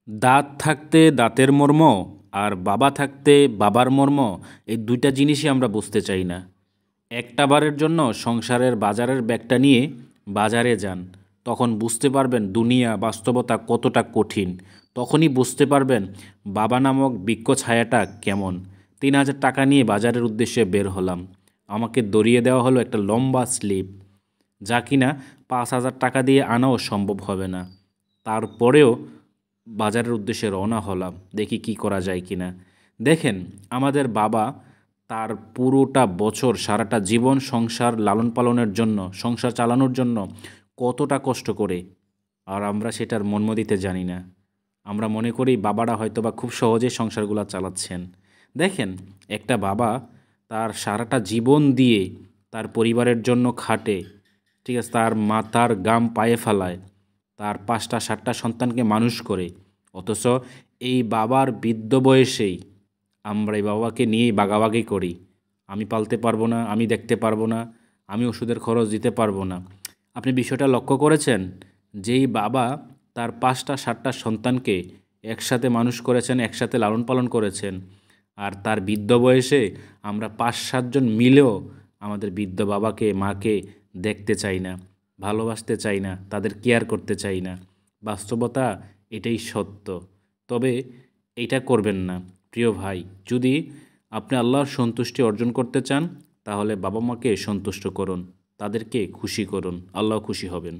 দাঁত থাকতে দাঁতের মর্ম আর বাবা থাকতে বাবার মর্ম, এই দুইটা জিনিসই আমরা বুঝতে চাই না। একটা বারের জন্য সংসারের বাজারের ব্যাগটা নিয়ে বাজারে যান, তখন বুঝতে পারবেন দুনিয়া বাস্তবতা কতটা কঠিন। তখনই বুঝতে পারবেন বাবা নামক বৃক্ষ ছায়াটা কেমন। 3,000 টাকা নিয়ে বাজারের উদ্দেশ্যে বের হলাম, আমাকে ধরিয়ে দেওয়া হলো একটা লম্বা স্লিপ, যা কিনা 5,000 টাকা দিয়ে আনাও সম্ভব হবে না। তারপরেও বাজারের উদ্দেশ্যে রওনা হলাম, দেখি কি করা যায় কিনা। দেখেন, আমাদের বাবা তার পুরোটা বছর সারাটা জীবন সংসার লালন পালনের জন্য, সংসার চালানোর জন্য কতটা কষ্ট করে, আর আমরা সেটার মর্ম দিতে জানি না। আমরা মনে করি বাবারা হয়তোবা খুব সহজে সংসারগুলো চালাচ্ছেন। দেখেন, একটা বাবা তার সারাটা জীবন দিয়ে তার পরিবারের জন্য খাটে, ঠিক আছে, তার মাথার গাম পায়ে ফেলায়, তার 5টা 7টা সন্তানকে মানুষ করে। অথচ এই বাবার বৃদ্ধ বয়সেই আমরা এই বাবাকে নিয়েই বাগাবাগি করি। আমি পালতে পারবো না, আমি দেখতে পারবো না, আমি ওষুধের খরচ দিতে পারবো না। আপনি বিষয়টা লক্ষ্য করেছেন? যেই বাবা তার 5টা 7টা সন্তানকে একসাথে মানুষ করেছেন, একসাথে লালন পালন করেছেন, আর তার বৃদ্ধ বয়সে আমরা 5-7 জন মিলেও আমাদের বৃদ্ধ বাবাকে মাকে দেখতে চাই না, ভালোবাসতে চাই না, তাদের কেয়ার করতে চাই না। বাস্তবতা এটাই সত্য। তবে এইটা করবেন না প্রিয় ভাই। যদি আপনি আল্লাহর সন্তুষ্টি অর্জন করতে চান, তাহলে বাবা মাকে সন্তুষ্ট করুন, তাদেরকে খুশি করুন, আল্লাহ খুশি হবেন।